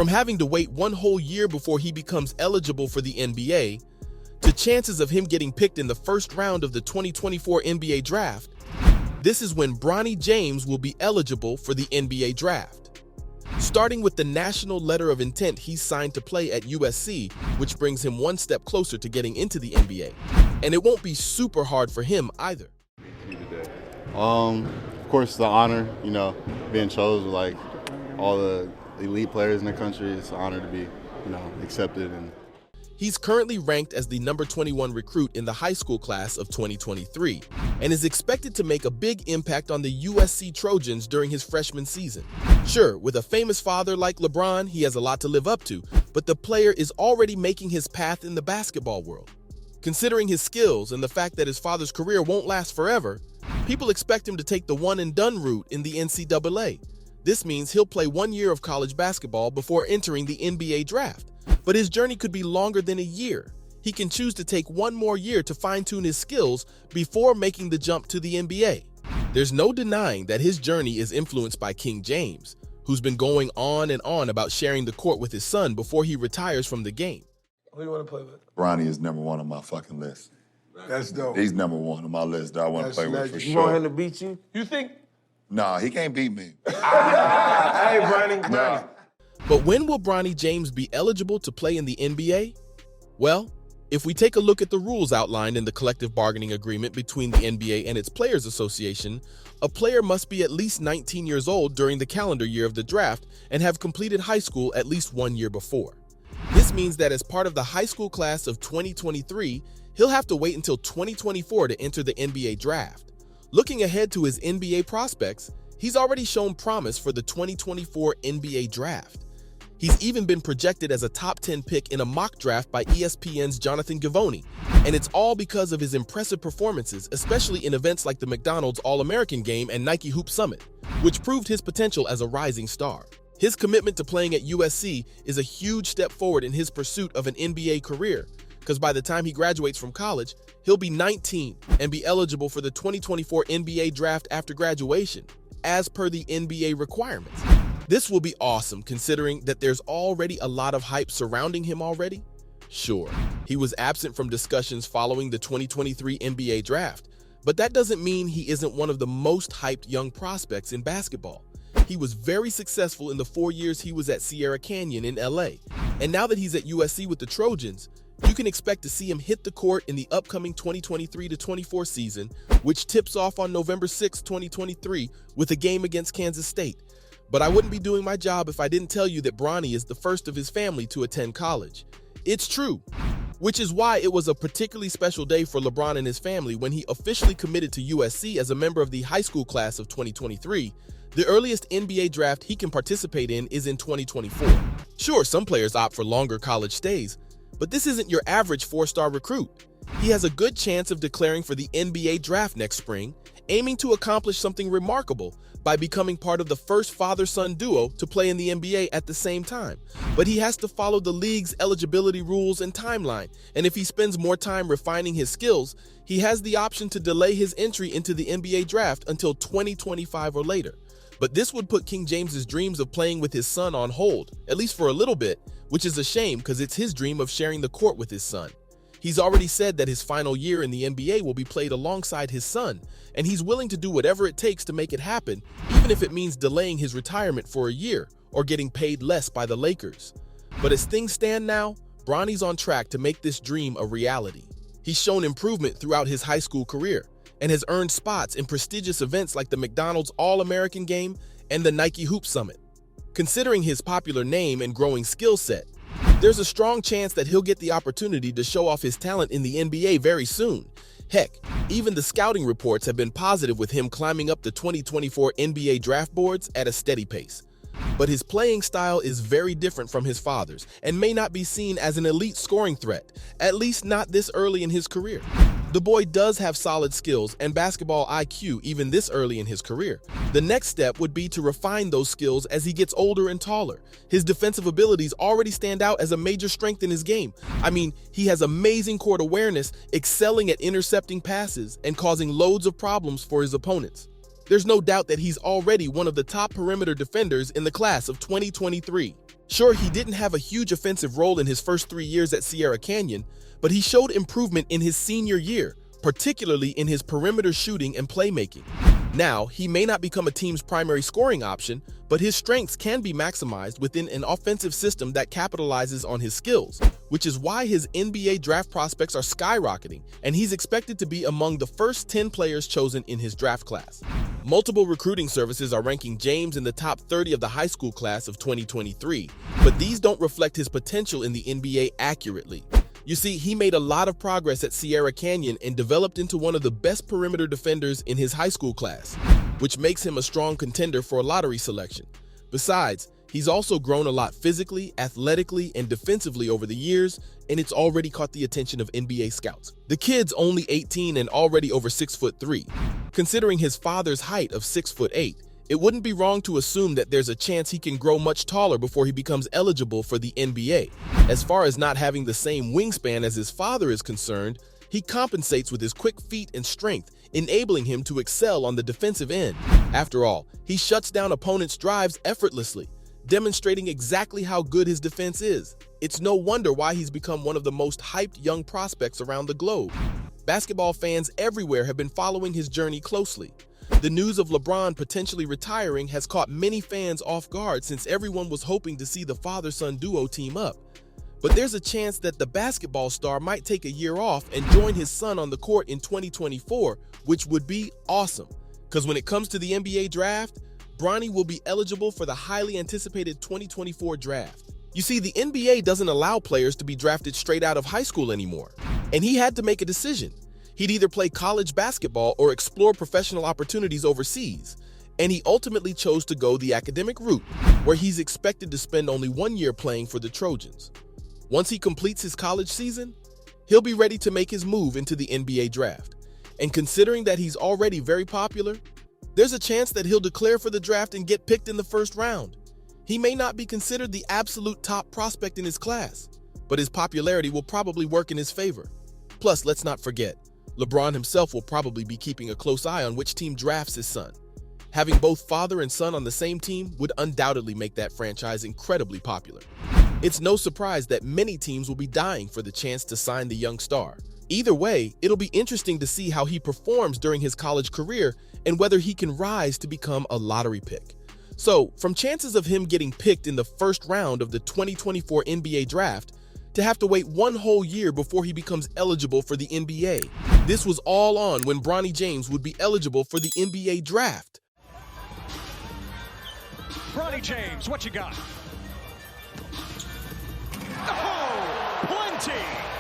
From having to wait one whole year before he becomes eligible for the NBA, to chances of him getting picked in the first round of the 2024 NBA draft, this is when Bronny James will be eligible for the NBA draft. Starting with the national letter of intent he's signed to play at USC, which brings him one step closer to getting into the NBA. And it won't be super hard for him either. Of course, the honor, being chosen with like all the elite players in the country. It's an honor to be, accepted. And he's currently ranked as the number 21 recruit in the high school class of 2023 and is expected to make a big impact on the USC Trojans during his freshman season. Sure, with a famous father like LeBron, he has a lot to live up to, but the player is already making his path in the basketball world. Considering his skills and the fact that his father's career won't last forever, people expect him to take the one-and-done route in the NCAA. This means he'll play 1 year of college basketball before entering the NBA draft. But his journey could be longer than a year. He can choose to take one more year to fine-tune his skills before making the jump to the NBA. There's no denying that his journey is influenced by King James, who's been going on and on about sharing the court with his son before he retires from the game. Who do you want to play with? Bronny is number one on my fucking list. That's dope. He's number one on my list that I want to play with for sure. You want him to beat you? You think? Nah, he can't beat me. Hey, Bronny. Nah. But when will Bronny James be eligible to play in the NBA? Well, if we take a look at the rules outlined in the collective bargaining agreement between the NBA and its Players Association, a player must be at least 19 years old during the calendar year of the draft and have completed high school at least 1 year before. This means that as part of the high school class of 2023, he'll have to wait until 2024 to enter the NBA draft. Looking ahead to his NBA prospects, he's already shown promise for the 2024 NBA draft. He's even been projected as a top 10 pick in a mock draft by ESPN's Jonathan Givony, and it's all because of his impressive performances, especially in events like the McDonald's All-American Game and Nike Hoop Summit, which proved his potential as a rising star. His commitment to playing at USC is a huge step forward in his pursuit of an NBA career, because by the time he graduates from college, he'll be 19 and be eligible for the 2024 NBA draft after graduation, as per the NBA requirements. This will be awesome considering that there's already a lot of hype surrounding him already. Sure, he was absent from discussions following the 2023 NBA draft, but that doesn't mean he isn't one of the most hyped young prospects in basketball. He was very successful in the 4 years he was at Sierra Canyon in LA, and now that he's at USC with the Trojans, you can expect to see him hit the court in the upcoming 2023-24 season, which tips off on November 6, 2023 with a game against Kansas State. But I wouldn't be doing my job if I didn't tell you that Bronny is the first of his family to attend college. It's true, which is why it was a particularly special day for LeBron and his family when he officially committed to USC as a member of the high school class of 2023. The earliest NBA draft he can participate in is in 2024. Sure, some players opt for longer college stays, but this isn't your average four-star recruit. He has a good chance of declaring for the NBA draft next spring, aiming to accomplish something remarkable by becoming part of the first father-son duo to play in the NBA at the same time. But he has to follow the league's eligibility rules and timeline, and if he spends more time refining his skills, he has the option to delay his entry into the NBA draft until 2025 or later. But this would put King James's dreams of playing with his son on hold, at least for a little bit, which is a shame because it's his dream of sharing the court with his son. He's already said that his final year in the NBA will be played alongside his son, and he's willing to do whatever it takes to make it happen, even if it means delaying his retirement for a year or getting paid less by the Lakers. But as things stand now, Bronny's on track to make this dream a reality. He's shown improvement throughout his high school career and has earned spots in prestigious events like the McDonald's All-American Game and the Nike Hoop Summit. Considering his popular name and growing skill set, there's a strong chance that he'll get the opportunity to show off his talent in the NBA very soon. Heck, even the scouting reports have been positive with him climbing up the 2024 NBA draft boards at a steady pace. But his playing style is very different from his father's and may not be seen as an elite scoring threat, at least not this early in his career. The boy does have solid skills and basketball IQ even this early in his career. The next step would be to refine those skills as he gets older and taller. His defensive abilities already stand out as a major strength in his game. I mean, he has amazing court awareness, excelling at intercepting passes and causing loads of problems for his opponents. There's no doubt that he's already one of the top perimeter defenders in the class of 2023. Sure, he didn't have a huge offensive role in his first 3 years at Sierra Canyon, but he showed improvement in his senior year, particularly in his perimeter shooting and playmaking. Now, he may not become a team's primary scoring option, but his strengths can be maximized within an offensive system that capitalizes on his skills, which is why his NBA draft prospects are skyrocketing, and he's expected to be among the first 10 players chosen in his draft class. Multiple recruiting services are ranking James in the top 30 of the high school class of 2023, but these don't reflect his potential in the NBA accurately. You see, he made a lot of progress at Sierra Canyon and developed into one of the best perimeter defenders in his high school class, which makes him a strong contender for a lottery selection. Besides, he's also grown a lot physically, athletically, and defensively over the years, and it's already caught the attention of NBA scouts. The kid's only 18 and already over 6'3". Considering his father's height of 6'8", it wouldn't be wrong to assume that there's a chance he can grow much taller before he becomes eligible for the NBA. As far as not having the same wingspan as his father is concerned, he compensates with his quick feet and strength, enabling him to excel on the defensive end. After all, he shuts down opponents' drives effortlessly, demonstrating exactly how good his defense is. It's no wonder why he's become one of the most hyped young prospects around the globe. Basketball fans everywhere have been following his journey closely. The news of LeBron potentially retiring has caught many fans off guard since everyone was hoping to see the father-son duo team up. But there's a chance that the basketball star might take a year off and join his son on the court in 2024, which would be awesome. Because when it comes to the NBA draft, Bronny will be eligible for the highly anticipated 2024 draft. You see, the NBA doesn't allow players to be drafted straight out of high school anymore, and he had to make a decision. He'd either play college basketball or explore professional opportunities overseas, and he ultimately chose to go the academic route, where he's expected to spend only 1 year playing for the Trojans. Once he completes his college season, he'll be ready to make his move into the NBA draft. And considering that he's already very popular, there's a chance that he'll declare for the draft and get picked in the first round. He may not be considered the absolute top prospect in his class, but his popularity will probably work in his favor. Plus, let's not forget, LeBron himself will probably be keeping a close eye on which team drafts his son. Having both father and son on the same team would undoubtedly make that franchise incredibly popular. It's no surprise that many teams will be dying for the chance to sign the young star. Either way, it'll be interesting to see how he performs during his college career and whether he can rise to become a lottery pick. So, from chances of him getting picked in the first round of the 2024 NBA draft, to have to wait 1 whole year before he becomes eligible for the NBA. This was all on when Bronny James would be eligible for the NBA draft. Bronny James, what you got? Oh, plenty!